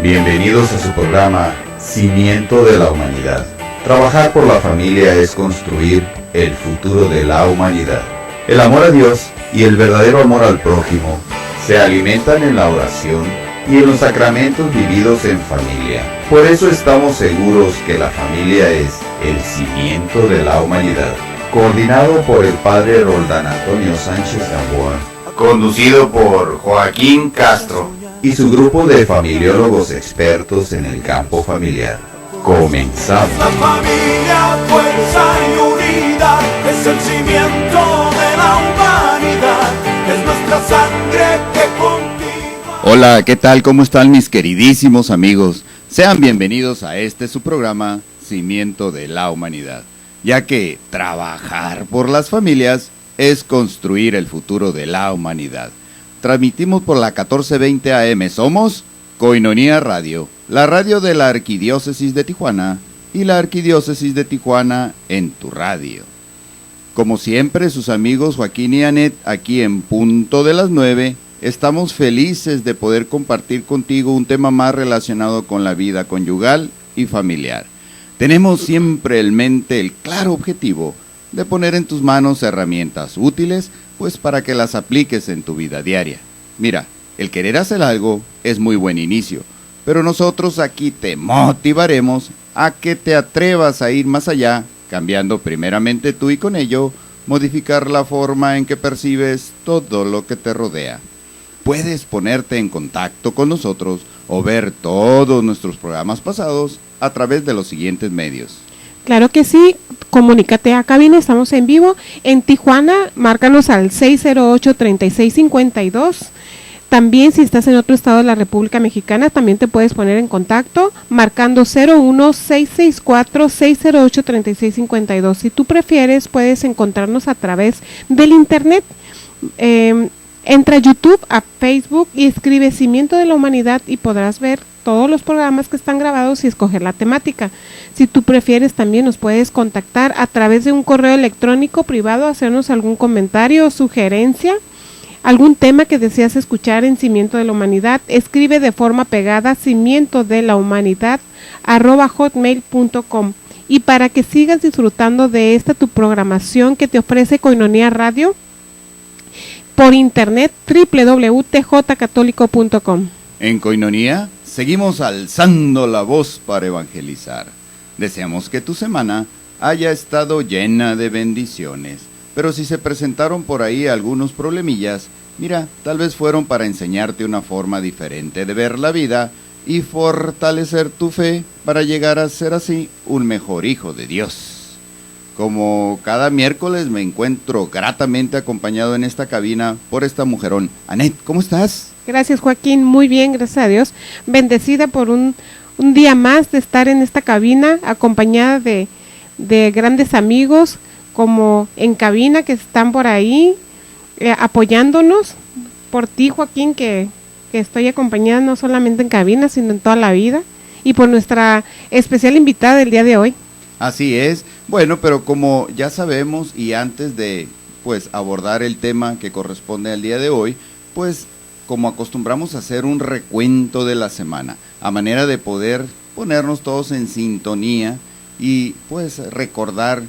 Bienvenidos a su programa Cimiento de la Humanidad. Trabajar por la familia es construir el futuro de la humanidad. El amor a Dios y el verdadero amor al prójimo se alimentan en la oración y en los sacramentos vividos en familia. Por eso estamos seguros que la familia es el cimiento de la humanidad. Coordinado por el Padre Roldán Antonio Sánchez Gamboa, conducido por Joaquín Castro y su grupo de familiólogos expertos en el campo familiar. Comenzamos. La familia, fuerza y unidad, es el cimiento de la humanidad, es nuestra sangre que continúa. Hola, ¿qué tal? ¿Cómo están mis queridísimos amigos? Sean bienvenidos a su programa, Cimiento de la Humanidad, ya que trabajar por las familias es construir el futuro de la humanidad. Transmitimos por la 1420 AM. Somos Koinonia Radio, la radio de la Arquidiócesis de Tijuana y la Arquidiócesis de Tijuana en tu radio. Como siempre, sus amigos Joaquín y Anet, aquí en punto de las 9, estamos felices de poder compartir contigo un tema más relacionado con la vida conyugal y familiar. Tenemos siempre en mente el claro objetivo de poner en tus manos herramientas útiles, pues para que las apliques en tu vida diaria. Mira, el querer hacer algo es muy buen inicio, pero nosotros aquí te motivaremos a que te atrevas a ir más allá, cambiando primeramente tú y con ello modificar la forma en que percibes todo lo que te rodea. Puedes ponerte en contacto con nosotros o ver todos nuestros programas pasados a través de los siguientes medios. Claro que sí, comunícate a cabina, estamos en vivo. En Tijuana, márcanos al 608-3652. También si estás en otro estado de la República Mexicana, también te puedes poner en contacto marcando 01-664-608-3652. Si tú prefieres, puedes encontrarnos a través del internet. Entra a YouTube, a Facebook y escribe Cimiento de la Humanidad y podrás ver todos los programas que están grabados y escoger la temática. Si tú prefieres, también nos puedes contactar a través de un correo electrónico privado, hacernos algún comentario o sugerencia, algún tema que deseas escuchar en Cimiento de la Humanidad. Escribe de forma pegada cimientodelahumanidad@hotmail.com. Y para que sigas disfrutando de esta tu programación que te ofrece Koinonia Radio por internet, www.tjcatólico.com. En Koinonia seguimos alzando la voz para evangelizar. Deseamos que tu semana haya estado llena de bendiciones, pero si se presentaron por ahí algunos problemillas, mira, tal vez fueron para enseñarte una forma diferente de ver la vida y fortalecer tu fe para llegar a ser así un mejor hijo de Dios. Como cada miércoles me encuentro gratamente acompañado en esta cabina por esta mujerón. Anet, ¿cómo estás? Gracias, Joaquín, muy bien, gracias a Dios. Bendecida por un día más de estar en esta cabina, acompañada de grandes amigos, como en cabina, que están por ahí apoyándonos. Por ti, Joaquín, que estoy acompañada no solamente en cabina, sino en toda la vida. Y por nuestra especial invitada del día de hoy. Así es. Bueno, pero como ya sabemos y antes de abordar el tema que corresponde al día de hoy, pues como acostumbramos a hacer un recuento de la semana, a manera de poder ponernos todos en sintonía y pues recordar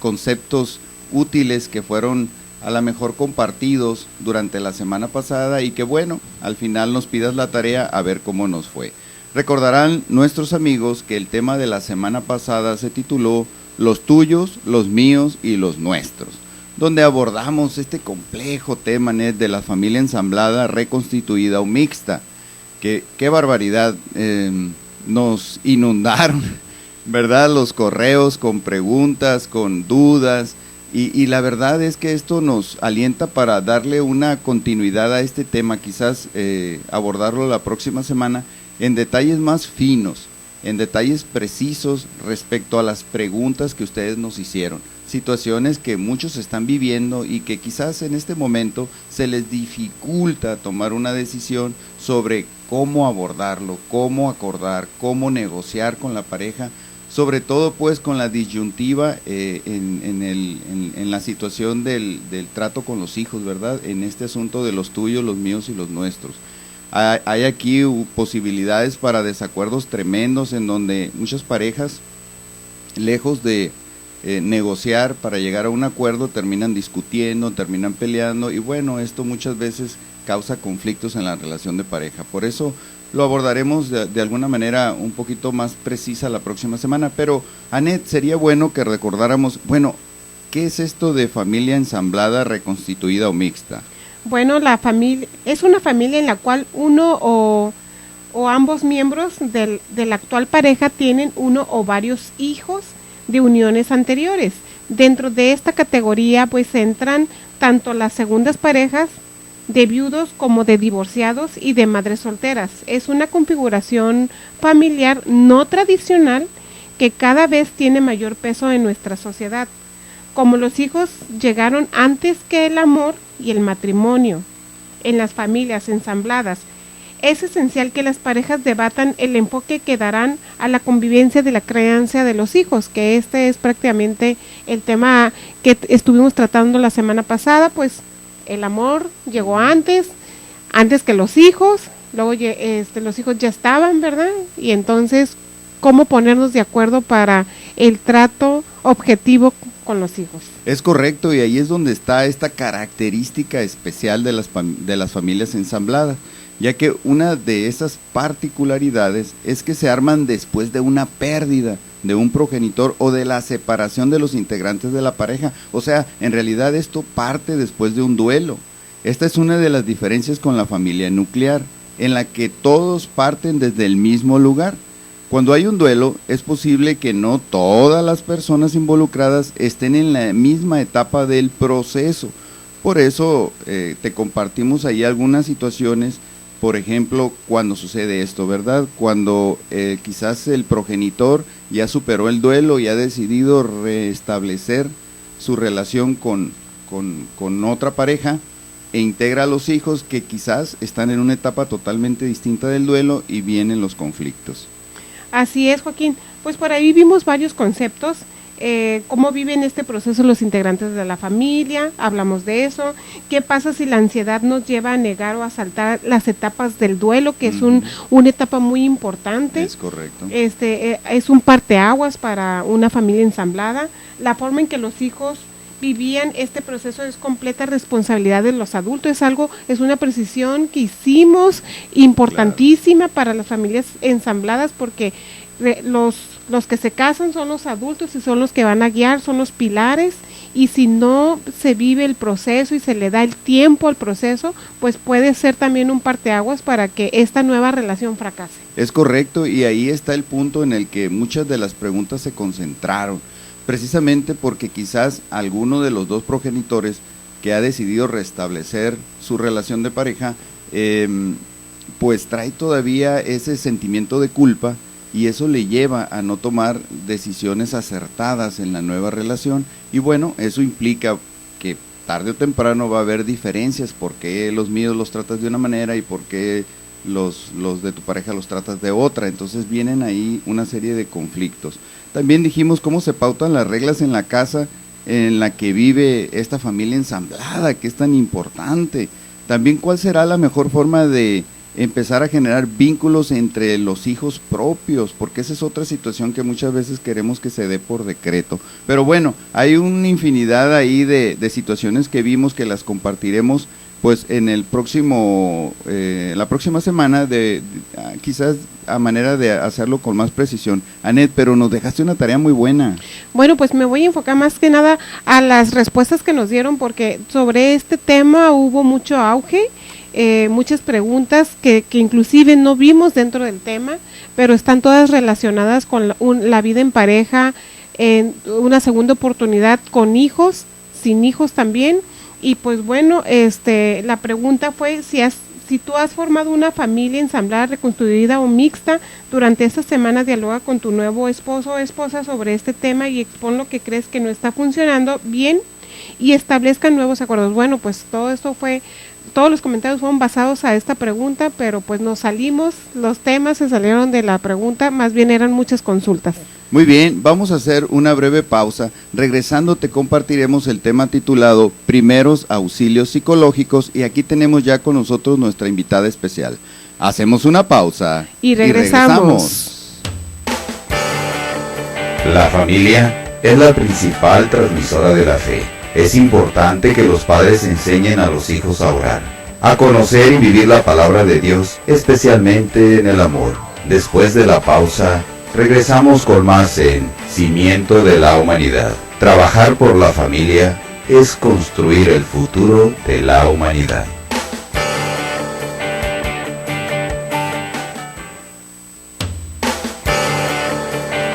conceptos útiles que fueron a lo mejor compartidos durante la semana pasada y que bueno, al final nos pidas la tarea a ver cómo nos fue. Recordarán nuestros amigos que el tema de la semana pasada se tituló Los tuyos, los míos y los nuestros, donde abordamos este complejo tema de la familia ensamblada, reconstituida o mixta. Qué barbaridad, nos inundaron, ¿verdad? Los correos con preguntas, con dudas, y la verdad es que esto nos alienta para darle una continuidad a este tema, quizás abordarlo la próxima semana, en detalles más finos, en detalles precisos respecto a las preguntas que ustedes nos hicieron, situaciones que muchos están viviendo y que quizás en este momento se les dificulta tomar una decisión sobre cómo abordarlo, cómo acordar, cómo negociar con la pareja, sobre todo pues con la disyuntiva en la situación del trato con los hijos, ¿verdad? En este asunto de los tuyos, los míos y los nuestros. Hay aquí posibilidades para desacuerdos tremendos en donde muchas parejas, lejos de negociar para llegar a un acuerdo, terminan discutiendo, terminan peleando y bueno, esto muchas veces causa conflictos en la relación de pareja. Por eso lo abordaremos de alguna manera un poquito más precisa la próxima semana. Pero, Anet, sería bueno que recordáramos, bueno, ¿qué es esto de familia ensamblada, reconstituida o mixta? Bueno, la familia es una familia en la cual uno o ambos miembros de la actual pareja tienen uno o varios hijos de uniones anteriores. Dentro de esta categoría pues entran tanto las segundas parejas de viudos como de divorciados y de madres solteras. Es una configuración familiar no tradicional que cada vez tiene mayor peso en nuestra sociedad. Como los hijos llegaron antes que el amor y el matrimonio en las familias ensambladas, es esencial que las parejas debatan el enfoque que darán a la convivencia de la crianza de los hijos, que este es prácticamente el tema que estuvimos tratando la semana pasada. Pues el amor llegó antes que los hijos, luego los hijos ya estaban, ¿verdad? Y entonces, ¿cómo ponernos de acuerdo para el trato objetivo con los hijos? Es correcto, y ahí es donde está esta característica especial de las familias ensambladas, ya que una de esas particularidades es que se arman después de una pérdida de un progenitor o de la separación de los integrantes de la pareja. O sea, en realidad esto parte después de un duelo. Esta es una de las diferencias con la familia nuclear, en la que todos parten desde el mismo lugar. Cuando hay un duelo, es posible que no todas las personas involucradas estén en la misma etapa del proceso. Por eso te compartimos ahí algunas situaciones. Por ejemplo, cuando sucede esto, ¿verdad? Cuando quizás el progenitor ya superó el duelo y ha decidido restablecer su relación con otra pareja e integra a los hijos que quizás están en una etapa totalmente distinta del duelo y vienen los conflictos. Así es, Joaquín. Pues por ahí vimos varios conceptos. Cómo viven este proceso los integrantes de la familia, hablamos de eso. ¿Qué pasa si la ansiedad nos lleva a negar o a saltar las etapas del duelo, que es una etapa muy importante? Es correcto. Es un parteaguas para una familia ensamblada. La forma en que los hijos vivían este proceso es completa responsabilidad de los adultos. Es una precisión que hicimos importantísima para las familias ensambladas, porque los que se casan son los adultos y son los que van a guiar, son los pilares, y si no se vive el proceso y se le da el tiempo al proceso, pues puede ser también un parteaguas para que esta nueva relación fracase. Es correcto, y ahí está el punto en el que muchas de las preguntas se concentraron, precisamente porque quizás alguno de los dos progenitores que ha decidido restablecer su relación de pareja, pues trae todavía ese sentimiento de culpa, y eso le lleva a no tomar decisiones acertadas en la nueva relación. Y bueno, eso implica que tarde o temprano va a haber diferencias, por qué los míos los tratas de una manera y por qué los de tu pareja los tratas de otra. Entonces vienen ahí una serie de conflictos. También dijimos cómo se pautan las reglas en la casa en la que vive esta familia ensamblada, que es tan importante. También cuál será la mejor forma de empezar a generar vínculos entre los hijos propios, porque esa es otra situación que muchas veces queremos que se dé por decreto. Pero bueno, hay una infinidad ahí de situaciones que vimos, que las compartiremos pues en el próximo, la próxima semana, quizás a manera de hacerlo con más precisión. Anet, pero nos dejaste una tarea muy buena. Bueno, pues me voy a enfocar más que nada a las respuestas que nos dieron, porque sobre este tema hubo mucho auge. Muchas preguntas que inclusive no vimos dentro del tema, pero están todas relacionadas con la vida en pareja, en una segunda oportunidad con hijos, sin hijos también. Y pues bueno, la pregunta fue si tú has formado una familia ensamblada, reconstruida o mixta. Durante esta semana dialoga con tu nuevo esposo o esposa sobre este tema y expon lo que crees que no está funcionando bien y establezcan nuevos acuerdos. Bueno, pues todos los comentarios fueron basados a esta pregunta, pero pues los temas se salieron de la pregunta, más bien eran muchas consultas. Muy bien, vamos a hacer una breve pausa. Regresando te compartiremos el tema titulado Primeros Auxilios Psicológicos y aquí tenemos ya con nosotros nuestra invitada especial. Hacemos una pausa y regresamos. La familia es la principal transmisora de la fe. Es importante que los padres enseñen a los hijos a orar, a conocer y vivir la palabra de Dios, especialmente en el amor. Después de la pausa, regresamos con más en Cimiento de la Humanidad. Trabajar por la familia es construir el futuro de la humanidad.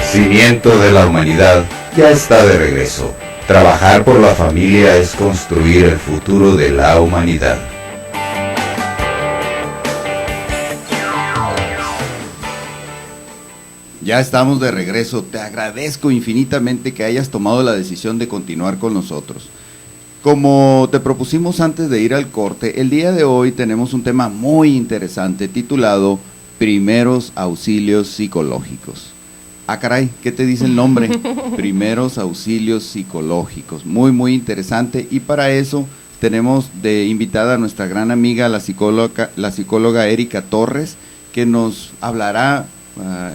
Cimiento de la Humanidad ya está de regreso. Trabajar por la familia es construir el futuro de la humanidad. Ya estamos de regreso. Te agradezco infinitamente que hayas tomado la decisión de continuar con nosotros. Como te propusimos antes de ir al corte, el día de hoy tenemos un tema muy interesante titulado Primeros Auxilios Psicológicos. Ah, caray, ¿qué te dice el nombre? Primeros Auxilios Psicológicos. Muy, muy interesante. Y para eso tenemos de invitada a nuestra gran amiga, la psicóloga Erika Torres, que nos hablará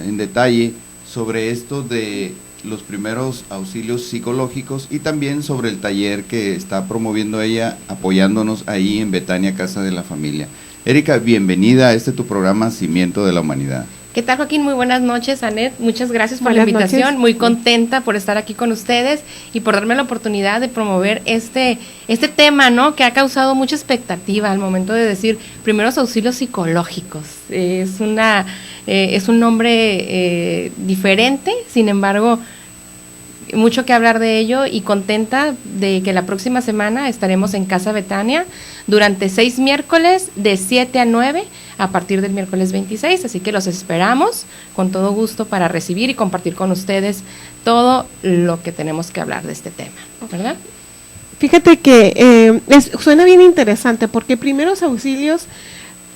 en detalle sobre esto de los primeros auxilios psicológicos y también sobre el taller que está promoviendo ella, apoyándonos ahí en Betania Casa de la Familia. Erika, bienvenida a tu programa Cimiento de la Humanidad. ¿Qué tal, Joaquín? Muy buenas noches, Anet. Muchas gracias por Buenas la invitación. noches. Muy contenta por estar aquí con ustedes y por darme la oportunidad de promover este tema, ¿no? Que ha causado mucha expectativa al momento de decir primeros auxilios psicológicos. Es un nombre diferente, sin embargo, mucho que hablar de ello y contenta de que la próxima semana estaremos en Casa Betania durante 6 miércoles de 7 a 9 a partir del miércoles 26, así que los esperamos con todo gusto para recibir y compartir con ustedes todo lo que tenemos que hablar de este tema, ¿verdad? Fíjate que suena bien interesante porque primeros auxilios,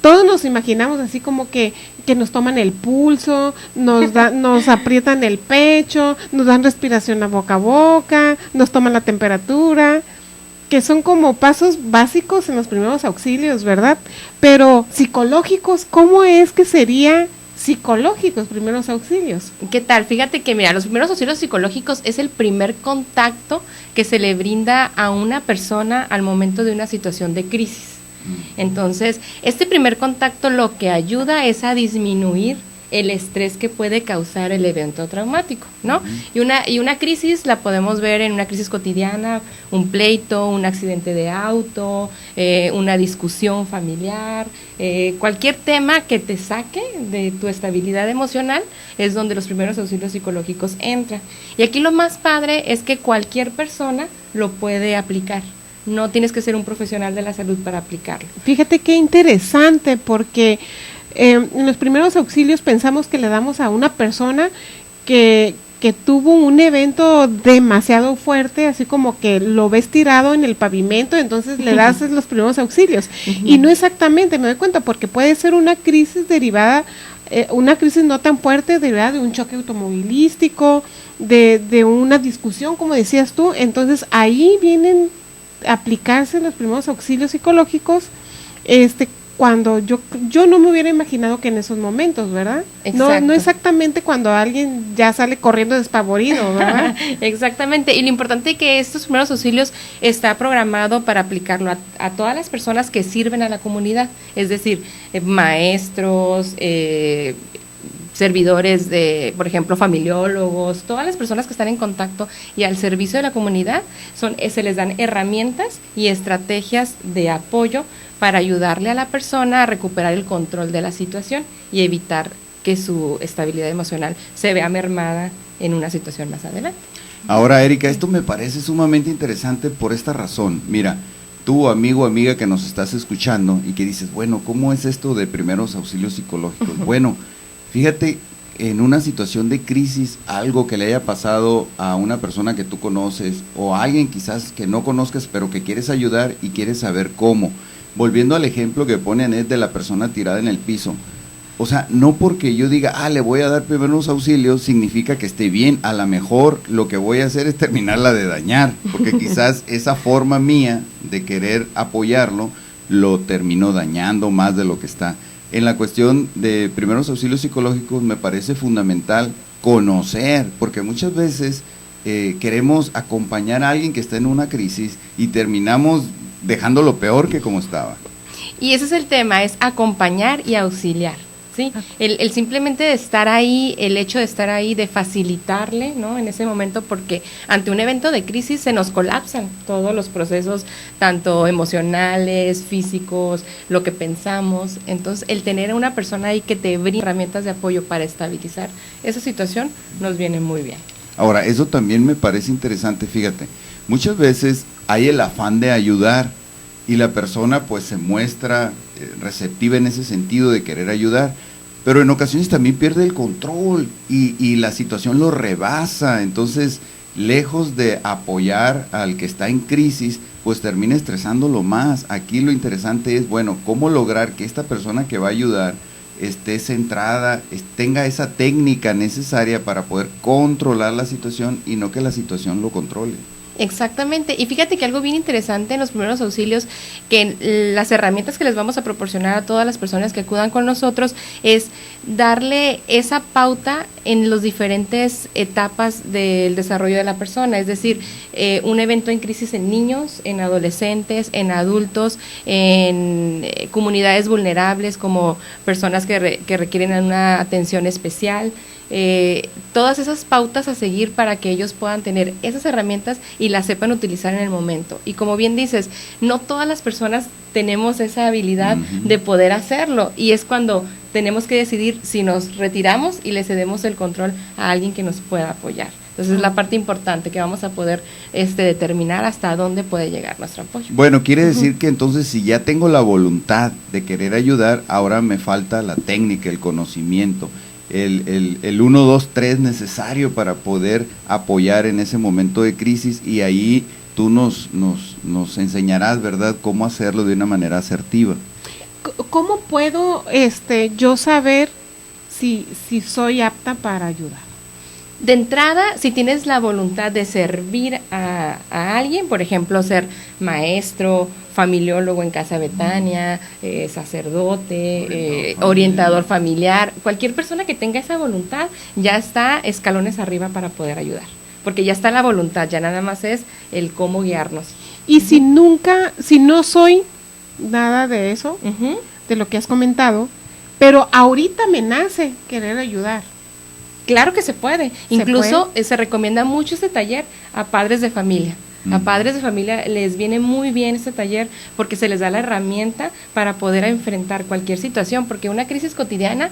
todos nos imaginamos así como que nos toman el pulso, nos aprietan el pecho, nos dan respiración a boca, nos toman la temperatura, que son como pasos básicos en los primeros auxilios, ¿verdad? Pero psicológicos, ¿cómo es que sería psicológicos primeros auxilios? ¿Qué tal? Fíjate que, mira, los primeros auxilios psicológicos es el primer contacto que se le brinda a una persona al momento de una situación de crisis. Entonces, este primer contacto lo que ayuda es a disminuir el estrés que puede causar el evento traumático, ¿no? Y una crisis la podemos ver en una crisis cotidiana, un pleito, un accidente de auto, una discusión familiar, cualquier tema que te saque de tu estabilidad emocional es donde los primeros auxilios psicológicos entran. Y aquí lo más padre es que cualquier persona lo puede aplicar. No tienes que ser un profesional de la salud para aplicarlo. Fíjate qué interesante, porque en los primeros auxilios pensamos que le damos a una persona que tuvo un evento demasiado fuerte, así como que lo ves tirado en el pavimento, entonces le das los primeros auxilios. Y no exactamente, me doy cuenta, porque puede ser una crisis derivada, una crisis no tan fuerte, derivada de un choque automovilístico, de una discusión, como decías tú. Entonces ahí vienen a aplicarse los primeros auxilios psicológicos, cuando yo no me hubiera imaginado que en esos momentos, ¿verdad? No exactamente cuando alguien ya sale corriendo despavorido, ¿verdad? Exactamente, y lo importante es que estos primeros auxilios está programado para aplicarlo a todas las personas que sirven a la comunidad, es decir, maestros, servidores de, por ejemplo, familiólogos, todas las personas que están en contacto y al servicio de la comunidad, se les dan herramientas y estrategias de apoyo para ayudarle a la persona a recuperar el control de la situación y evitar que su estabilidad emocional se vea mermada en una situación más adelante. Ahora, Erika, esto me parece sumamente interesante por esta razón. Mira, tú, amigo o amiga que nos estás escuchando y que dices, bueno, ¿cómo es esto de primeros auxilios psicológicos? Bueno, fíjate en una situación de crisis, algo que le haya pasado a una persona que tú conoces o a alguien quizás que no conozcas pero que quieres ayudar y quieres saber cómo. Volviendo al ejemplo que pone Anet de la persona tirada en el piso. O sea, no porque yo diga, le voy a dar primeros auxilios, significa que esté bien. A lo mejor lo que voy a hacer es terminarla de dañar, porque quizás esa forma mía de querer apoyarlo lo terminó dañando más de lo que está. En la cuestión de primeros auxilios psicológicos me parece fundamental conocer, porque muchas veces queremos acompañar a alguien que está en una crisis y terminamos dejándolo peor que como estaba. Y ese es el tema, es acompañar y auxiliar. ¿Sí? El simplemente de estar ahí, el hecho de estar ahí, de facilitarle, ¿no? En ese momento, porque ante un evento de crisis se nos colapsan todos los procesos, tanto emocionales, físicos, lo que pensamos. Entonces, el tener a una persona ahí que te brinda herramientas de apoyo para estabilizar esa situación nos viene muy bien. Ahora, eso también me parece interesante, fíjate, muchas veces hay el afán de ayudar y la persona pues se muestra receptiva en ese sentido de querer ayudar, pero en ocasiones también pierde el control y la situación lo rebasa. Entonces, lejos de apoyar al que está en crisis, pues termina estresándolo más. Aquí lo interesante es, bueno, cómo lograr que esta persona que va a ayudar esté centrada, tenga esa técnica necesaria para poder controlar la situación y no que la situación lo controle. Exactamente, y fíjate que algo bien interesante en los primeros auxilios, que las herramientas que les vamos a proporcionar a todas las personas que acudan con nosotros es darle esa pauta en las diferentes etapas del desarrollo de la persona, es decir, un evento en crisis en niños, en adolescentes, en adultos, en comunidades vulnerables como personas que requieren una atención especial. Todas esas pautas a seguir para que ellos puedan tener esas herramientas y las sepan utilizar en el momento. Y como bien dices, no todas las personas tenemos esa habilidad de poder hacerlo, y es cuando tenemos que decidir si nos retiramos y le cedemos el control a alguien que nos pueda apoyar. Entonces es la parte importante que vamos a poder determinar hasta dónde puede llegar nuestro apoyo. Bueno, quiere decir que entonces si ya tengo la voluntad de querer ayudar, ahora me falta la técnica, el conocimiento, el 1, 2, 3 necesario para poder apoyar en ese momento de crisis, y ahí tú nos enseñarás, ¿verdad?, cómo hacerlo de una manera asertiva. ¿Cómo puedo yo saber si soy apta para ayudar? De entrada, si tienes la voluntad de servir a alguien, por ejemplo, ser maestro, familiólogo en Casa Betania, sacerdote, orientador familiar, cualquier persona que tenga esa voluntad ya está escalones arriba para poder ayudar, porque ya está la voluntad, ya nada más es el cómo guiarnos. Y si no soy nada de eso, de lo que has comentado, pero ahorita me nace querer ayudar. Claro que se puede. Incluso se recomienda mucho este taller a padres de familia. A padres de familia les viene muy bien este taller porque se les da la herramienta para poder enfrentar cualquier situación, porque una crisis cotidiana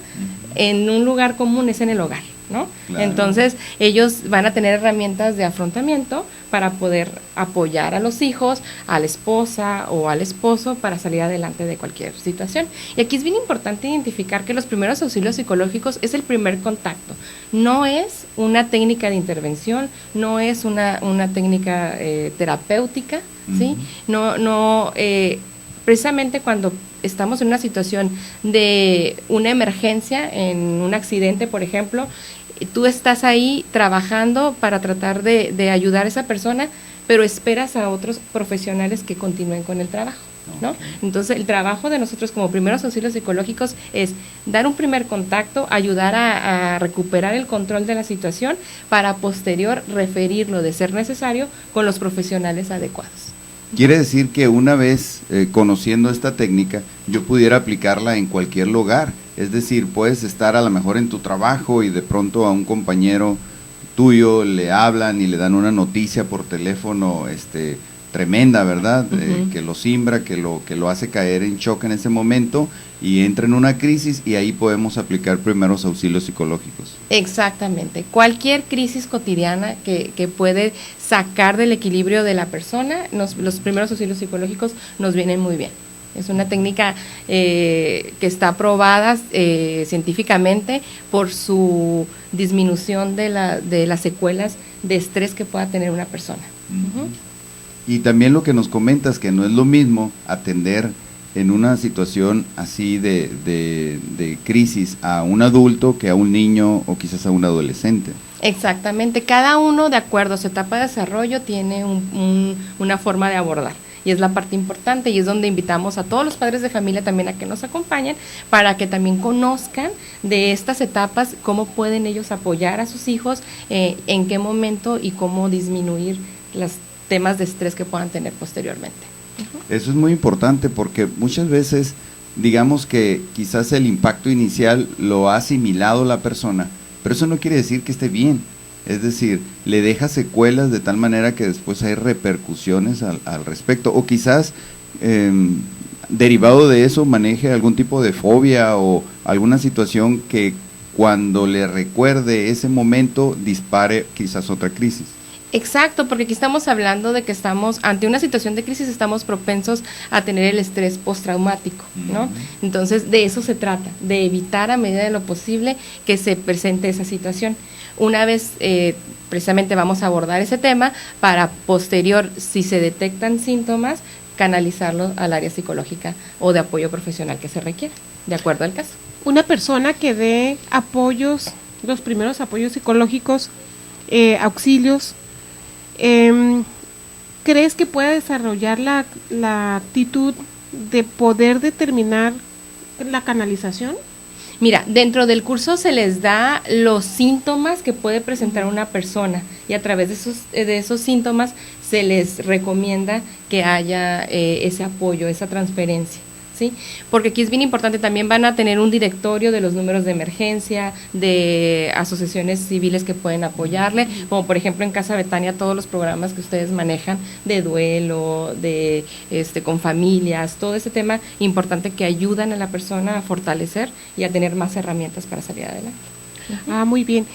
en un lugar común es en el hogar, ¿no? Claro. Entonces ellos van a tener herramientas de afrontamiento para poder apoyar a los hijos, a la esposa o al esposo para salir adelante de cualquier situación. Y aquí es bien importante identificar que los primeros auxilios psicológicos es el primer contacto, no es una técnica de intervención, no es una técnica terapéutica, ¿sí? Precisamente cuando estamos en una situación de una emergencia, en un accidente, por ejemplo, tú estás ahí trabajando para tratar de ayudar a esa persona, pero esperas a otros profesionales que continúen con el trabajo, ¿no? Entonces, el trabajo de nosotros como primeros auxilios psicológicos es dar un primer contacto, ayudar a recuperar el control de la situación para posterior referirlo, de ser necesario, con los profesionales adecuados. Quiere decir que una vez conociendo esta técnica, yo pudiera aplicarla en cualquier lugar. Es decir, puedes estar a lo mejor en tu trabajo y de pronto a un compañero tuyo le hablan y le dan una noticia por teléfono tremenda, ¿verdad? Que lo simbra, que lo hace caer en shock en ese momento y entra en una crisis, y ahí podemos aplicar primeros auxilios psicológicos. Exactamente. Cualquier crisis cotidiana que puede sacar del equilibrio de la persona, los primeros auxilios psicológicos nos vienen muy bien. Es una técnica que está aprobada científicamente por su disminución de las secuelas de estrés que pueda tener una persona. Uh-huh. Y también lo que nos comentas, que no es lo mismo atender en una situación así de crisis a un adulto que a un niño o quizás a un adolescente. Exactamente, cada uno de acuerdo a su etapa de desarrollo tiene una forma de abordar. Y es la parte importante y es donde invitamos a todos los padres de familia también a que nos acompañen para que también conozcan de estas etapas, cómo pueden ellos apoyar a sus hijos, en qué momento y cómo disminuir los temas de estrés que puedan tener posteriormente. Uh-huh. Eso es muy importante porque muchas veces, digamos que quizás el impacto inicial lo ha asimilado la persona, pero eso no quiere decir que esté bien. Es decir, le deja secuelas de tal manera que después hay repercusiones al respecto, o quizás derivado de eso maneje algún tipo de fobia o alguna situación que cuando le recuerde ese momento dispare quizás otra crisis. Exacto, porque aquí estamos hablando de que estamos ante una situación de crisis, estamos propensos a tener el estrés postraumático, ¿no? Entonces, de eso se trata, de evitar a medida de lo posible que se presente esa situación. Una vez, precisamente vamos a abordar ese tema para posterior, si se detectan síntomas, canalizarlo al área psicológica o de apoyo profesional que se requiera, de acuerdo al caso. Una persona que dé apoyos, los primeros apoyos psicológicos, auxilios, ¿crees que pueda desarrollar la actitud de poder determinar la canalización? Mira, dentro del curso se les da los síntomas que puede presentar una persona y a través de esos síntomas se les recomienda que haya ese apoyo, esa transferencia, ¿sí? Porque aquí es bien importante, también van a tener un directorio de los números de emergencia, de asociaciones civiles que pueden apoyarle, como por ejemplo en Casa Betania todos los programas que ustedes manejan de duelo, de con familias, todo ese tema importante que ayudan a la persona a fortalecer y a tener más herramientas para salir adelante. Ah, muy bien.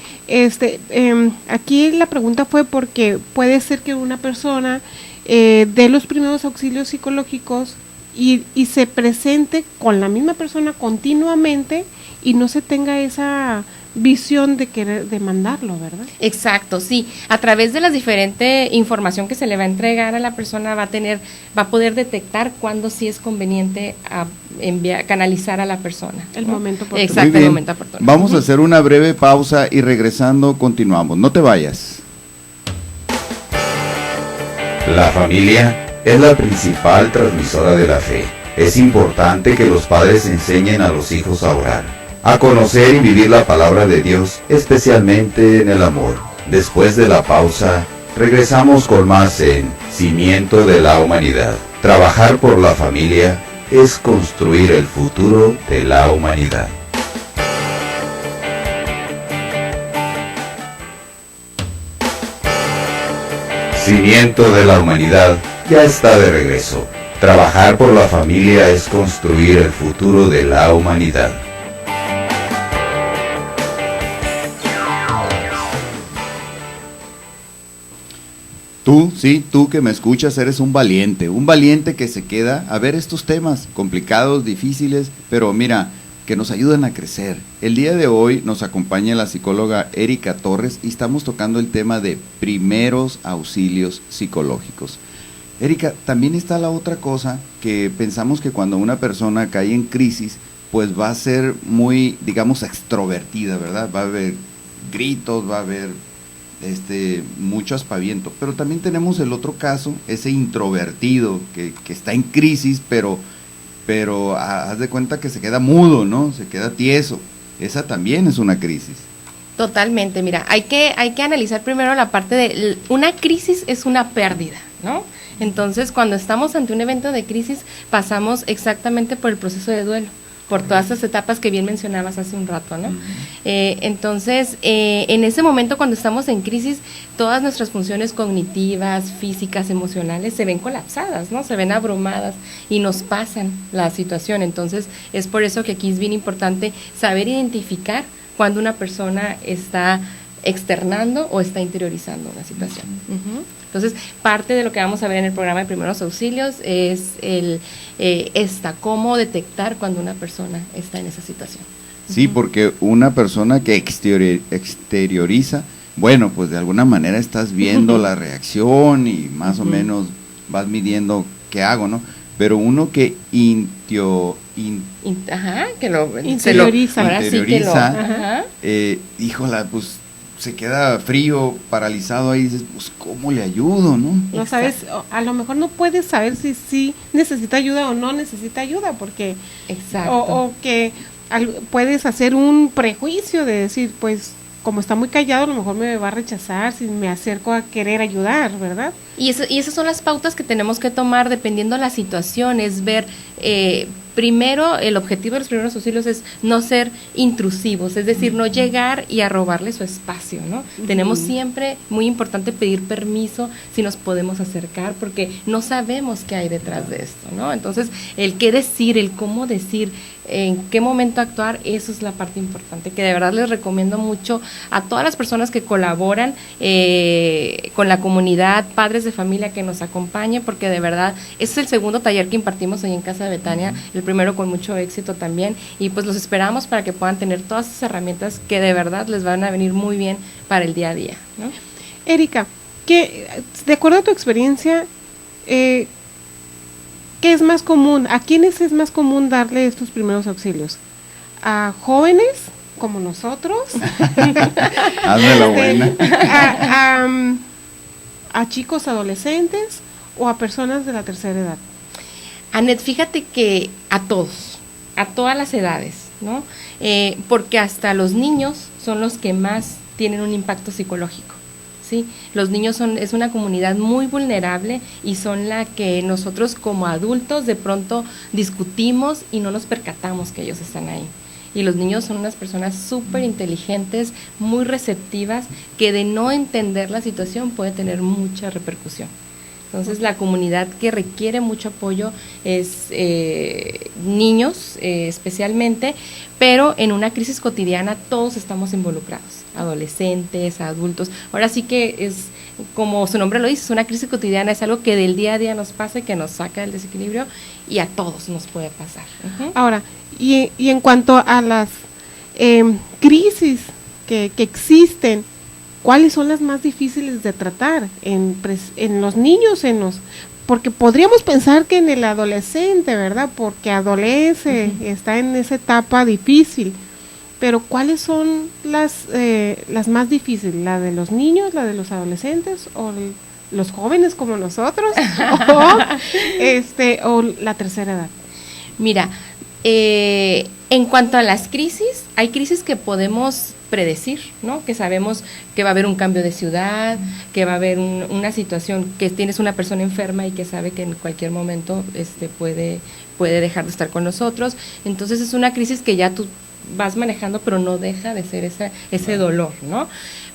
Aquí la pregunta fue porque puede ser que una persona dé los primeros auxilios psicológicos y se presente con la misma persona continuamente y no se tenga esa visión de querer demandarlo, ¿verdad? Exacto, sí. A través de la diferente información que se le va a entregar a la persona va a poder detectar cuándo sí es conveniente canalizar a la persona. El momento oportuno. Exacto, el momento oportuno. Vamos a hacer una breve pausa y regresando continuamos. No te vayas. La familia es la principal transmisora de la fe. Es importante que los padres enseñen a los hijos a orar, a conocer y vivir la palabra de Dios, especialmente en el amor. Después de la pausa, regresamos con más en Cimiento de la Humanidad. Trabajar por la familia es construir el futuro de la humanidad. Cimiento de la Humanidad ya está de regreso. Trabajar por la familia es construir el futuro de la humanidad. Tú que me escuchas eres un valiente que se queda a ver estos temas complicados, difíciles, pero mira, que nos ayudan a crecer. El día de hoy nos acompaña la psicóloga Erika Torres y estamos tocando el tema de primeros auxilios psicológicos. Erika, también está la otra cosa que pensamos que cuando una persona cae en crisis, pues va a ser muy, digamos, extrovertida, ¿verdad? Va a haber gritos, va a haber mucho aspaviento, pero también tenemos el otro caso, ese introvertido que está en crisis, pero haz de cuenta que se queda mudo, ¿no? Se queda tieso. Esa también es una crisis. Totalmente, mira, hay que analizar primero la parte de una crisis es una pérdida, ¿no? Entonces, cuando estamos ante un evento de crisis, pasamos exactamente por el proceso de duelo, por todas esas etapas que bien mencionabas hace un rato, ¿no? Entonces, en ese momento cuando estamos en crisis, todas nuestras funciones cognitivas, físicas, emocionales se ven colapsadas, ¿no? Se ven abrumadas y nos pasan la situación. Entonces, es por eso que aquí es bien importante saber identificar cuando una persona está externando o está interiorizando una situación. Entonces, parte de lo que vamos a ver en el programa de primeros auxilios es cómo detectar cuando una persona está en esa situación. Sí, porque una persona que exterioriza, bueno, pues de alguna manera estás viendo la reacción y más o menos vas midiendo qué hago, ¿no? Pero uno que interioriza, ahora sí que lo, híjola, pues se queda frío, paralizado ahí, dices, pues ¿cómo le ayudo, no? No sabes, a lo mejor no puedes saber si necesita ayuda o no necesita ayuda, porque o que puedes hacer un prejuicio de decir, pues como está muy callado, a lo mejor me va a rechazar si me acerco a querer ayudar, ¿verdad? Y esas son las pautas que tenemos que tomar dependiendo de la situación, es ver, primero, el objetivo de los primeros auxilios es no ser intrusivos, es decir, no llegar y a robarle su espacio, ¿no? Tenemos siempre, muy importante, pedir permiso si nos podemos acercar, porque no sabemos qué hay detrás de esto, ¿no? Entonces, el qué decir, el cómo decir, en qué momento actuar, eso es la parte importante, que de verdad les recomiendo mucho a todas las personas que colaboran con la comunidad, padres de familia que nos acompañen, porque de verdad, ese es el segundo taller que impartimos hoy en Casa de Betania, el primero con mucho éxito también, y pues los esperamos para que puedan tener todas esas herramientas que de verdad les van a venir muy bien para el día a día, ¿no? Erika, de acuerdo a tu experiencia, ¿qué es más común? ¿A quiénes es más común darle estos primeros auxilios? ¿A jóvenes como nosotros? Hazme la buena. ¿A chicos adolescentes o a personas de la tercera edad? Anet, fíjate que a todos, a todas las edades, ¿no? Porque hasta los niños son los que más tienen un impacto psicológico. ¿Sí? Los niños es una comunidad muy vulnerable y son la que nosotros como adultos de pronto discutimos y no nos percatamos que ellos están ahí. Y los niños son unas personas súper inteligentes, muy receptivas, que de no entender la situación puede tener mucha repercusión. Entonces, la comunidad que requiere mucho apoyo es niños especialmente, pero en una crisis cotidiana todos estamos involucrados, adolescentes, adultos. Ahora sí que es, como su nombre lo dice, es una crisis cotidiana, es algo que del día a día nos pasa y que nos saca del desequilibrio y a todos nos puede pasar. Ahora, y en cuanto a las crisis que existen, ¿cuáles son las más difíciles de tratar en los niños? Porque podríamos pensar que en el adolescente, ¿verdad? Porque adolece, está en esa etapa difícil. Pero ¿cuáles son las más difíciles? ¿La de los niños, la de los adolescentes o los jóvenes como nosotros? o la tercera edad. Mira, en cuanto a las crisis, hay crisis que podemos predecir, ¿no? Que sabemos que va a haber un cambio de ciudad, que va a haber una situación, que tienes una persona enferma y que sabe que en cualquier momento puede dejar de estar con nosotros. Entonces es una crisis que ya tú vas manejando, pero no deja de ser ese dolor, ¿no?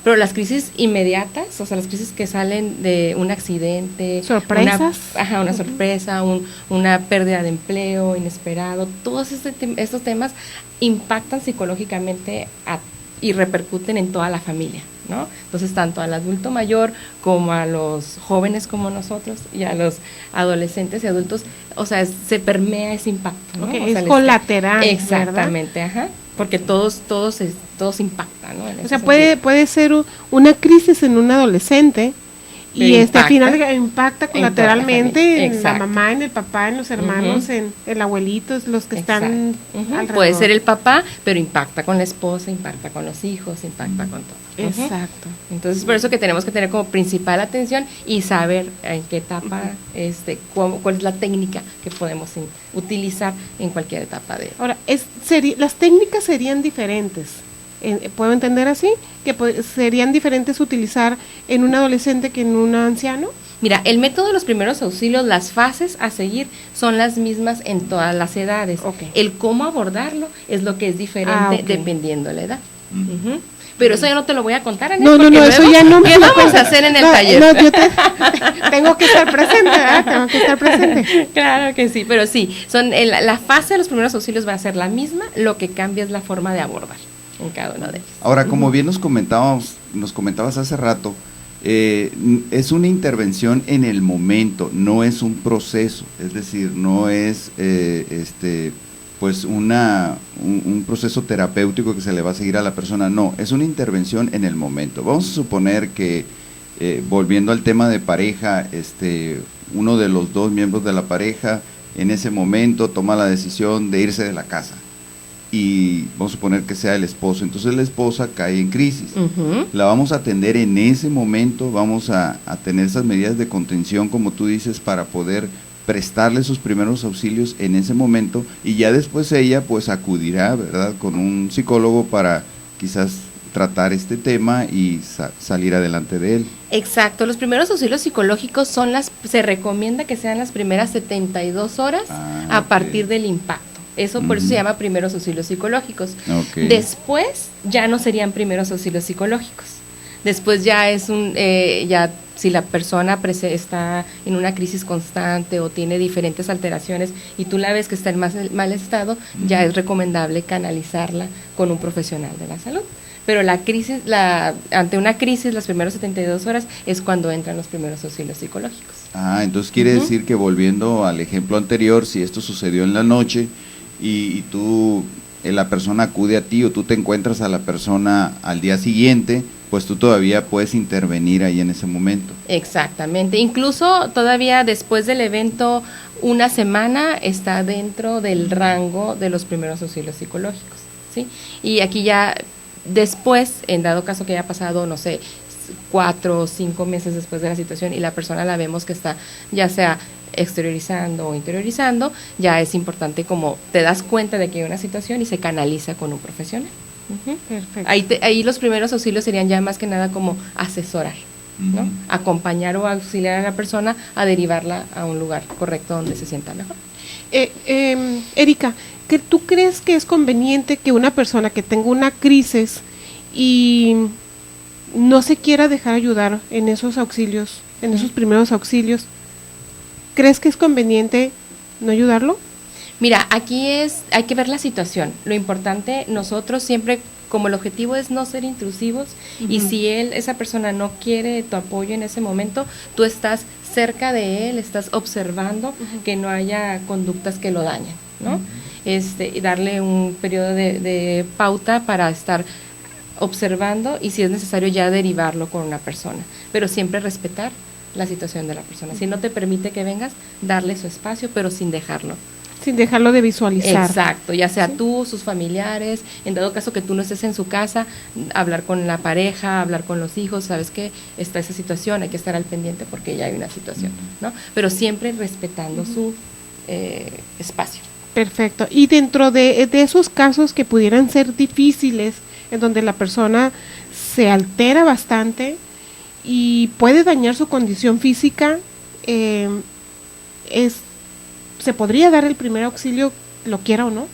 Pero las crisis inmediatas, o sea, las crisis que salen de un accidente, sorpresas, una sorpresa, una pérdida de empleo inesperado, todos estos temas impactan psicológicamente y repercuten en toda la familia, ¿no? Entonces, tanto al adulto mayor como a los jóvenes como nosotros y a los adolescentes y adultos, o sea, se permea ese impacto, ¿no? Okay, es colateral, exactamente, ¿verdad? Porque todos impactan, ¿no? O sea, puede ser una crisis en un adolescente y al final impacta colateralmente en la mamá, en el papá, en los hermanos, en el abuelito, los que están alrededor. Puede ser el papá, pero impacta con la esposa, impacta con los hijos, impacta con todo. Exacto. Entonces, por eso que tenemos que tener como principal atención y saber en qué etapa, cuál es la técnica que podemos utilizar en cualquier etapa de... Ahora, las técnicas serían diferentes. ¿Puedo entender así? ¿Que serían diferentes utilizar en un adolescente que en un anciano? Mira, el método de los primeros auxilios, las fases a seguir son las mismas en todas las edades. Okay. El cómo abordarlo es lo que es diferente dependiendo de la edad. Pero eso ya no te lo voy a contar, Anet, no, eso ya no me ¿qué vamos a hacer en el taller? No, yo tengo que estar presente, ¿verdad? Tengo que estar presente. Claro que sí, pero sí, la fase de los primeros auxilios va a ser la misma, lo que cambia es la forma de abordar en cada uno de ellos. Ahora, como bien nos comentábamos nos comentabas hace rato, es una intervención en el momento, no es un proceso, es decir, no es pues un proceso terapéutico que se le va a seguir a la persona, no, es una intervención en el momento. Vamos a suponer que, volviendo al tema de pareja, uno de los dos miembros de la pareja en ese momento toma la decisión de irse de la casa. Y vamos a suponer que sea el esposo, entonces la esposa cae en crisis. La vamos a atender en ese momento, vamos a tener esas medidas de contención, como tú dices, para poder prestarle sus primeros auxilios en ese momento, y ya después ella pues acudirá, ¿verdad?, con un psicólogo para quizás tratar este tema y salir adelante de él. Exacto, los primeros auxilios psicológicos se recomienda que sean las primeras 72 horas a partir del impacto. Eso por eso se llama primeros auxilios psicológicos. Después ya no serían primeros auxilios psicológicos. Después ya es ya si la persona está en una crisis constante o tiene diferentes alteraciones y tú la ves que está en mal estado, ya es recomendable canalizarla con un profesional de la salud. Pero ante una crisis, las primeras 72 horas es cuando entran los primeros auxilios psicológicos. Entonces quiere decir que, volviendo al ejemplo anterior, si esto sucedió en la noche y tú, la persona acude a ti o tú te encuentras a la persona al día siguiente, pues tú todavía puedes intervenir ahí en ese momento. Exactamente, incluso todavía después del evento, una semana está dentro del rango de los primeros auxilios psicológicos, ¿sí? Y aquí ya después, en dado caso que haya pasado, no sé, 4 o 5 meses después de la situación y la persona la vemos que está ya sea exteriorizando o interiorizando, ya es importante, como te das cuenta de que hay una situación y se canaliza con un profesional. Perfecto. Ahí los primeros auxilios serían ya más que nada como asesorar, ¿no? Acompañar o auxiliar a la persona a derivarla a un lugar correcto donde se sienta mejor. Erika, ¿tú crees que es conveniente que una persona que tenga una crisis y no se quiera dejar ayudar en esos auxilios, en esos primeros auxilios, crees que es conveniente no ayudarlo? Mira, aquí hay que ver la situación. Lo importante, nosotros siempre, como el objetivo es no ser intrusivos, y si esa persona no quiere tu apoyo en ese momento, tú estás cerca de él, estás observando que no haya conductas que lo dañen, ¿no? Y darle un periodo de pauta para estar observando, y si es necesario ya derivarlo con una persona, pero siempre respetar la situación de la persona. Si no te permite que vengas, darle su espacio, pero sin dejarlo. Sin dejarlo de visualizar. Exacto, ya sea tú, sus familiares, en dado caso que tú no estés en su casa, hablar con la pareja, hablar con los hijos, sabes que está esa situación, hay que estar al pendiente porque ya hay una situación, ¿no? Pero siempre respetando su espacio. Perfecto. Y dentro de esos casos que pudieran ser difíciles, en donde la persona se altera bastante y puede dañar su condición física, ¿se podría dar el primer auxilio, lo quiera o no?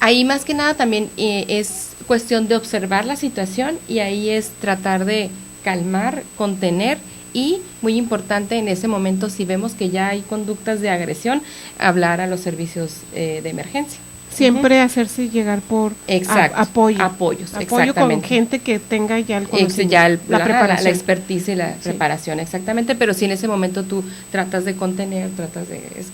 Ahí más que nada también es cuestión de observar la situación, y ahí es tratar de calmar, contener, y muy importante en ese momento, si vemos que ya hay conductas de agresión, hablar a los servicios de emergencia. Siempre hacerse llegar por apoyo. Apoyo con gente que tenga ya el conocimiento, la preparación. La expertise y la preparación, exactamente, pero si en ese momento tú tratas de contener,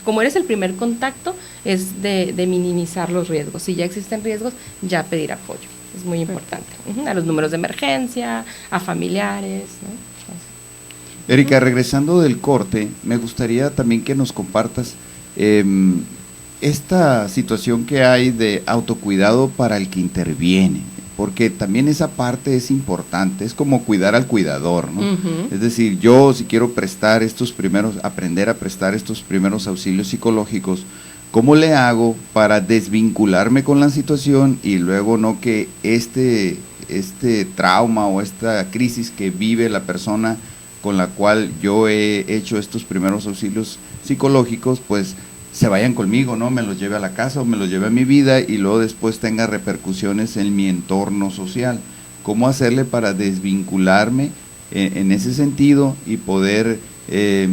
como eres el primer contacto, es de minimizar los riesgos. Si ya existen riesgos, ya pedir apoyo, es muy importante. A los números de emergencia, a familiares, ¿no? Erika, regresando del corte, me gustaría también que nos compartas esta situación que hay de autocuidado para el que interviene, porque también esa parte es importante, es como cuidar al cuidador, ¿no? Es decir, yo si quiero aprender a prestar estos primeros auxilios psicológicos, ¿cómo le hago para desvincularme con la situación y luego no que este trauma o esta crisis que vive la persona con la cual yo he hecho estos primeros auxilios psicológicos, pues se vayan conmigo, ¿no? Me los lleve a la casa o me los lleve a mi vida y luego después tenga repercusiones en mi entorno social? ¿Cómo hacerle para desvincularme en ese sentido y poder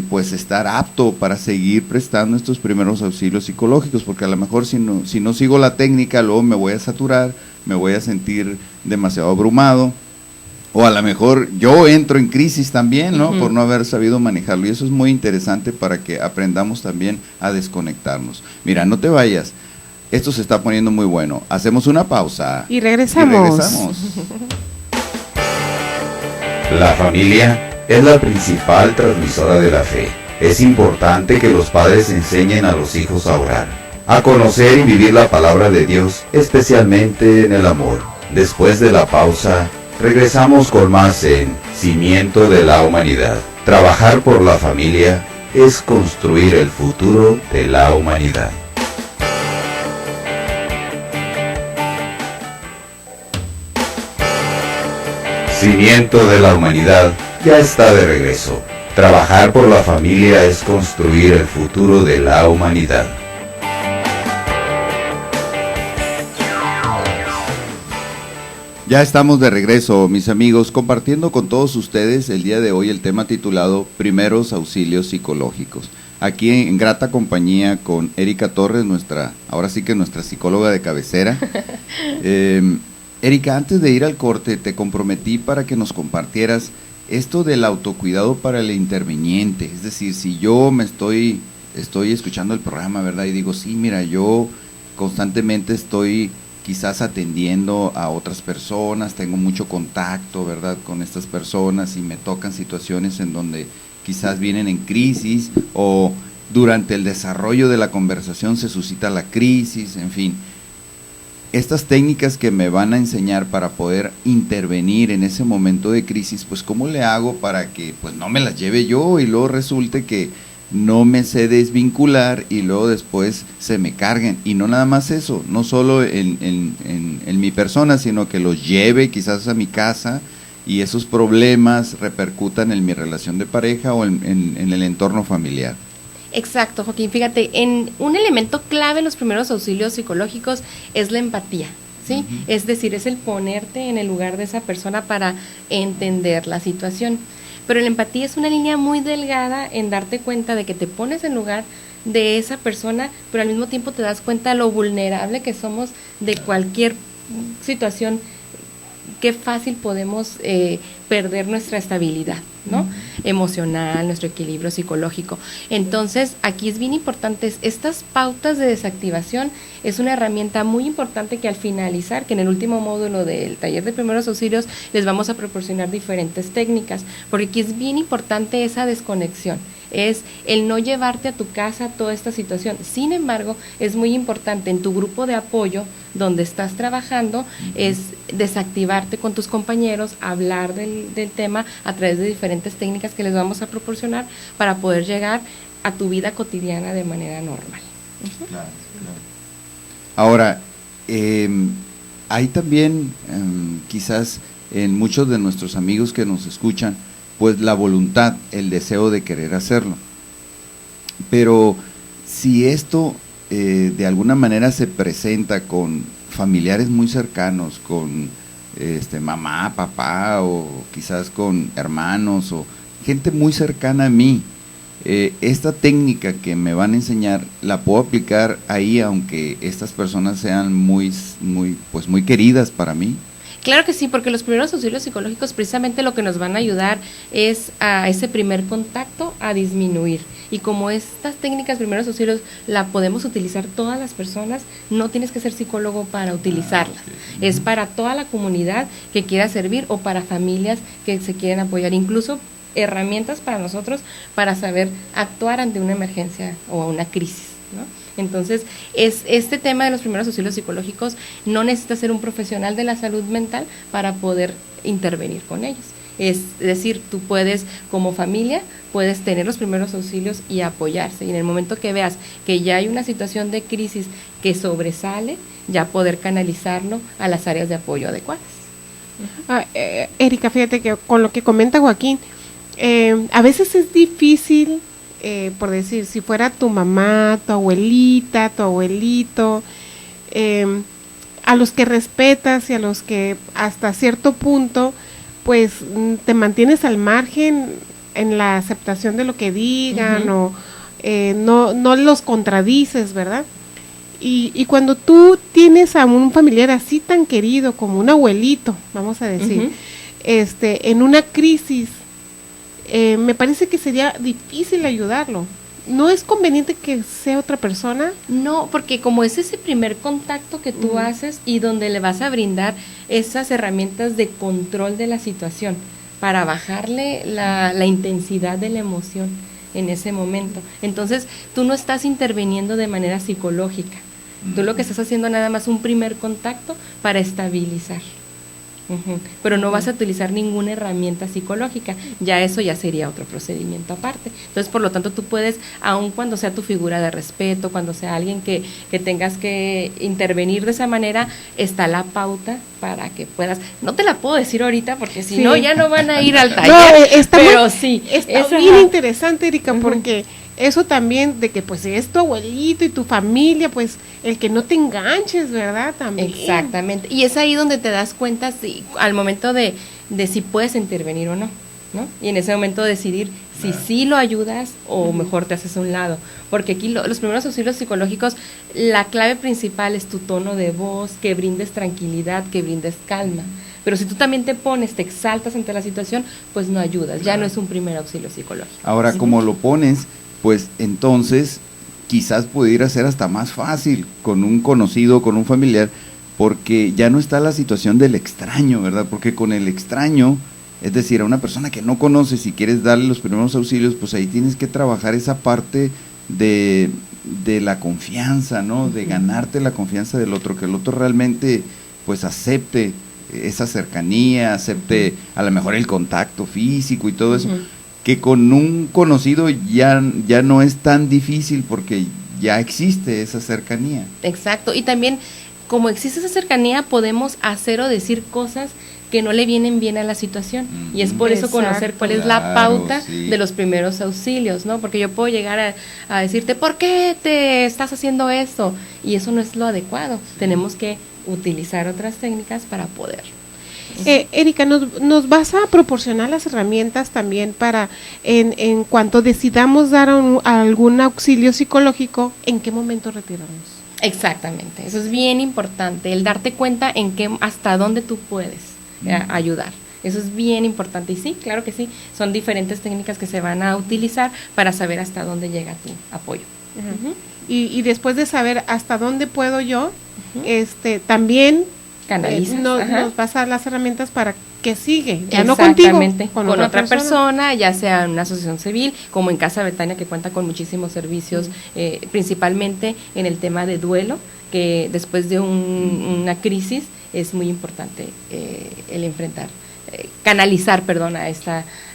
pues estar apto para seguir prestando estos primeros auxilios psicológicos? Porque a lo mejor si no sigo la técnica, luego me voy a saturar, me voy a sentir demasiado abrumado O a lo mejor yo entro en crisis también, ¿no? Ujú. Por no haber sabido manejarlo. Y eso es muy interesante para que aprendamos también a desconectarnos. Mira, no te vayas. Esto se está poniendo muy bueno. Hacemos una pausa. Y regresamos. La familia es la principal transmisora de la fe. Es importante que los padres enseñen a los hijos a orar, a conocer y vivir la palabra de Dios, especialmente en el amor. Después de la pausa, regresamos con más en Cimiento de la Humanidad. Trabajar por la familia es construir el futuro de la humanidad. Cimiento de la Humanidad ya está de regreso. Trabajar por la familia es construir el futuro de la humanidad. Ya estamos de regreso, mis amigos, compartiendo con todos ustedes el día de hoy el tema titulado Primeros Auxilios Psicológicos. Aquí en grata compañía con Erika Torres, ahora sí que nuestra psicóloga de cabecera. Erika, antes de ir al corte, te comprometí para que nos compartieras esto del autocuidado para el interviniente. Es decir, si yo estoy escuchando el programa, ¿verdad? Y digo, sí, mira, yo constantemente estoy quizás atendiendo a otras personas, tengo mucho contacto, ¿verdad?, con estas personas y me tocan situaciones en donde quizás vienen en crisis o durante el desarrollo de la conversación se suscita la crisis, en fin. Estas técnicas que me van a enseñar para poder intervenir en ese momento de crisis, pues ¿cómo le hago para que pues no me las lleve yo y luego resulte que no me sé desvincular y luego después se me carguen? Y no nada más eso, no solo en mi persona, sino que los lleve quizás a mi casa y esos problemas repercutan en mi relación de pareja o en el entorno familiar. Exacto, Joaquín. Fíjate, un elemento clave en los primeros auxilios psicológicos es la empatía, ¿sí? Uh-huh. Es decir, es el ponerte en el lugar de esa persona para entender la situación. Pero la empatía es una línea muy delgada en darte cuenta de que te pones en lugar de esa persona, pero al mismo tiempo te das cuenta de lo vulnerable que somos de cualquier situación. Qué fácil podemos perder nuestra estabilidad, ¿no? Emocional, nuestro equilibrio psicológico. Entonces, aquí es bien importante, estas pautas de desactivación es una herramienta muy importante que al finalizar, que en el último módulo del taller de primeros auxilios les vamos a proporcionar diferentes técnicas, porque aquí es bien importante esa desconexión. Es el no llevarte a tu casa toda esta situación. Sin embargo, es muy importante en tu grupo de apoyo donde estás trabajando, es desactivarte con tus compañeros, hablar del tema a través de diferentes técnicas que les vamos a proporcionar para poder llegar a tu vida cotidiana de manera normal. Uh-huh. Claro. Ahora, hay también quizás en muchos de nuestros amigos que nos escuchan, pues la voluntad, el deseo de querer hacerlo. Pero si esto de alguna manera se presenta con familiares muy cercanos, con mamá, papá o quizás con hermanos o gente muy cercana a mí, esta técnica que me van a enseñar la puedo aplicar ahí aunque estas personas sean muy queridas para mí. Claro que sí, porque los primeros auxilios psicológicos precisamente lo que nos van a ayudar es a ese primer contacto a disminuir. Y como estas técnicas primeros auxilios la podemos utilizar todas las personas, no tienes que ser psicólogo para utilizarlas. Okay. Es para toda la comunidad que quiera servir o para familias que se quieren apoyar. Incluso herramientas para nosotros para saber actuar ante una emergencia o una crisis, ¿no? Entonces, este tema de los primeros auxilios psicológicos no necesita ser un profesional de la salud mental para poder intervenir con ellos. Es decir, tú puedes, como familia, puedes tener los primeros auxilios y apoyarse. Y en el momento que veas que ya hay una situación de crisis que sobresale, ya poder canalizarlo a las áreas de apoyo adecuadas. Erika, fíjate que con lo que comenta Joaquín, a veces es difícil, por decir, si fuera tu mamá, tu abuelita, tu abuelito, a los que respetas y a los que hasta cierto punto pues te mantienes al margen en la aceptación de lo que digan, uh-huh, o no los contradices, ¿verdad? Y cuando tú tienes a un familiar así tan querido como un abuelito, vamos a decir, uh-huh, en una crisis, me parece que sería difícil ayudarlo. ¿No es conveniente que sea otra persona? No, porque como es ese primer contacto que tú haces y donde le vas a brindar esas herramientas de control de la situación para bajarle la intensidad de la emoción en ese momento. Entonces, tú no estás interviniendo de manera psicológica. Tú lo que estás haciendo nada más un primer contacto para estabilizar. Pero no vas a utilizar ninguna herramienta psicológica, ya eso ya sería otro procedimiento aparte. Entonces, por lo tanto, tú puedes, aun cuando sea tu figura de respeto, cuando sea alguien que tengas que intervenir de esa manera, está la pauta para que puedas. No te la puedo decir ahorita porque si no, ya no van a ir al taller. No, pero sí. Está bien interesante, Erika, porque eso también de que pues es tu abuelito y tu familia, pues el que no te enganches, ¿verdad? También. Exactamente. Y es ahí donde te das cuenta al momento de si puedes intervenir o no, ¿no? Y en ese momento decidir si sí lo ayudas o mejor te haces a un lado. Porque aquí los primeros auxilios psicológicos, la clave principal es tu tono de voz, que brindes tranquilidad, que brindes calma. Pero si tú también te pones, te exaltas ante la situación, pues no ayudas, ya no es un primer auxilio psicológico. Ahora, como lo pones, pues entonces quizás pudiera ser hasta más fácil con un conocido, con un familiar, porque ya no está la situación del extraño, ¿verdad? Porque con el extraño, es decir, a una persona que no conoces, si quieres darle los primeros auxilios, pues ahí tienes que trabajar esa parte de la confianza, ¿no? De ganarte la confianza del otro, que el otro realmente pues acepte esa cercanía, acepte a lo mejor el contacto físico y todo eso, que con un conocido ya no es tan difícil porque ya existe esa cercanía. Exacto, y también como existe esa cercanía podemos hacer o decir cosas que no le vienen bien a la situación, y es por eso conocer cuál es la pauta de los primeros auxilios, ¿no? Porque yo puedo llegar a decirte, ¿por qué te estás haciendo esto? Y eso no es lo adecuado, tenemos que utilizar otras técnicas para poder. Erika, ¿nos vas a proporcionar las herramientas también para, en cuanto decidamos dar algún auxilio psicológico, en qué momento retirarnos? Exactamente, eso es bien importante, el darte cuenta hasta dónde tú puedes ayudar. Eso es bien importante, y sí, claro que sí, son diferentes técnicas que se van a utilizar para saber hasta dónde llega tu apoyo. Y después de saber hasta dónde puedo yo, también nos vas a dar las herramientas para que sigue, ya no contigo, con otra persona, ya sea en una asociación civil, como en Casa Betania, que cuenta con muchísimos servicios, principalmente en el tema de duelo, que después de una crisis es muy importante el enfrentar, canalizar,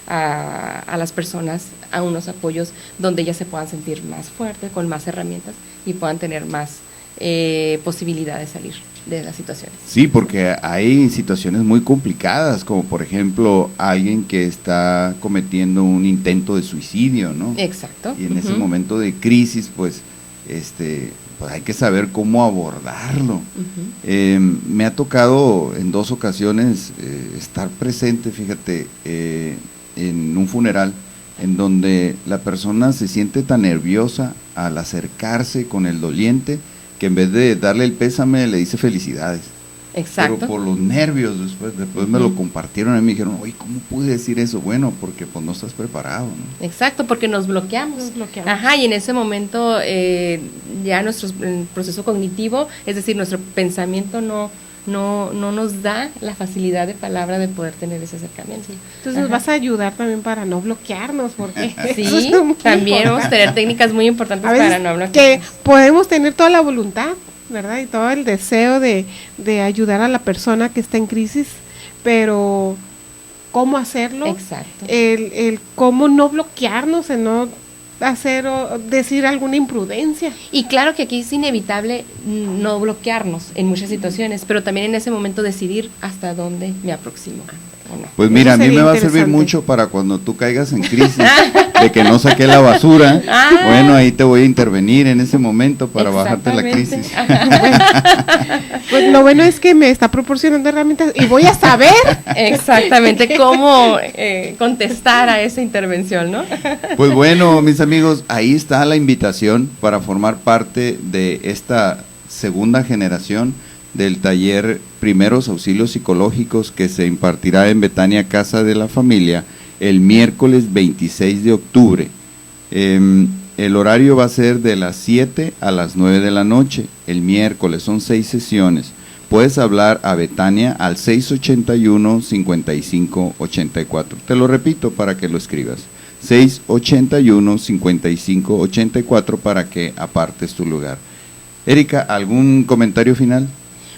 a las personas a unos apoyos donde ellas se puedan sentir más fuertes, con más herramientas y puedan tener más posibilidad de salir de las situaciones. Sí, porque hay situaciones muy complicadas, como por ejemplo alguien que está cometiendo un intento de suicidio, ¿no? Exacto. Y en ese momento de crisis, pues hay que saber cómo abordarlo. Me ha tocado en 2 ocasiones estar presente, fíjate, en un funeral en donde la persona se siente tan nerviosa al acercarse con el doliente que en vez de darle el pésame le dice felicidades. Exacto. Pero por los nervios después me lo compartieron y me dijeron, oye, ¿cómo pude decir eso? Bueno, porque pues no estás preparado, ¿no? Exacto, porque nos bloqueamos. Ajá, y en ese momento ya nuestro proceso cognitivo, es decir, nuestro pensamiento no nos da la facilidad de palabra de poder tener ese acercamiento. Entonces nos vas a ayudar también para no bloquearnos, porque sí, también vamos a tener técnicas muy importantes para no bloquearnos. Que podemos tener toda la voluntad, ¿verdad? Y todo el deseo de ayudar a la persona que está en crisis, pero ¿cómo hacerlo? Exacto. El cómo no bloquearnos, el no hacer o decir alguna imprudencia. Y claro que aquí es inevitable no bloquearnos en muchas situaciones, pero también en ese momento decidir hasta dónde me aproximo. No. Pues mira, a mí me va a servir mucho para cuando tú caigas en crisis de que no saqué la basura. Bueno, ahí te voy a intervenir en ese momento para bajarte la crisis. Pues lo bueno es que me está proporcionando herramientas y voy a saber exactamente cómo contestar a esa intervención, ¿no? Pues bueno, mis amigos, ahí está la invitación para formar parte de esta segunda generación del taller Primeros Auxilios Psicológicos que se impartirá en Betania Casa de la Familia el miércoles 26 de octubre. El horario va a ser de las 7 a las 9 de la noche, el miércoles, son 6 sesiones. Puedes hablar a Betania al 681-5584. Te lo repito para que lo escribas. 681-5584 para que apartes tu lugar. Erika, ¿algún comentario final?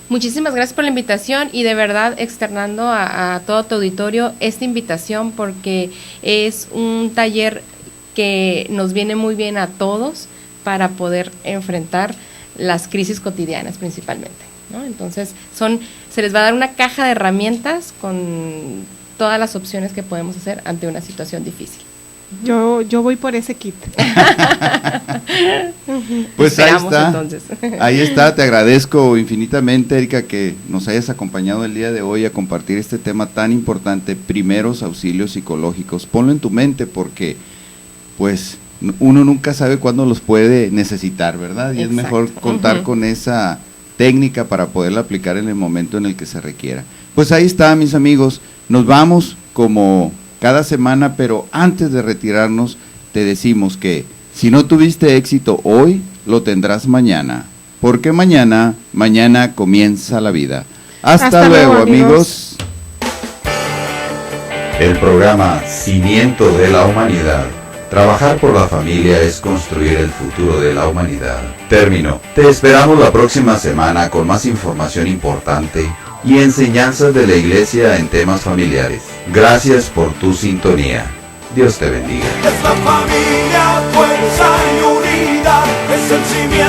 Muchísimas gracias por la invitación y de verdad externando a todo tu auditorio esta invitación porque es un taller que nos viene muy bien a todos para poder enfrentar las crisis cotidianas principalmente, ¿no? Entonces se les va a dar una caja de herramientas con todas las opciones que podemos hacer ante una situación difícil. Yo voy por ese kit. Pues ahí está, entonces. Ahí está, te agradezco infinitamente, Erika, que nos hayas acompañado el día de hoy a compartir este tema tan importante, primeros auxilios psicológicos. Ponlo en tu mente porque, pues, uno nunca sabe cuándo los puede necesitar, ¿verdad? Y Exacto. es mejor contar con esa técnica para poderla aplicar en el momento en el que se requiera. Pues ahí está, mis amigos, nos vamos como cada semana, pero antes de retirarnos te decimos que si no tuviste éxito hoy, lo tendrás mañana, porque mañana comienza la vida. Hasta luego, amigos. El programa Cimiento de la Humanidad. Trabajar por la familia es construir el futuro de la humanidad. Terminó. Te esperamos la próxima semana con más información importante y enseñanzas de la Iglesia en temas familiares. Gracias por tu sintonía. Dios te bendiga. Es la familia, fuerza y unidad, es el cimiento.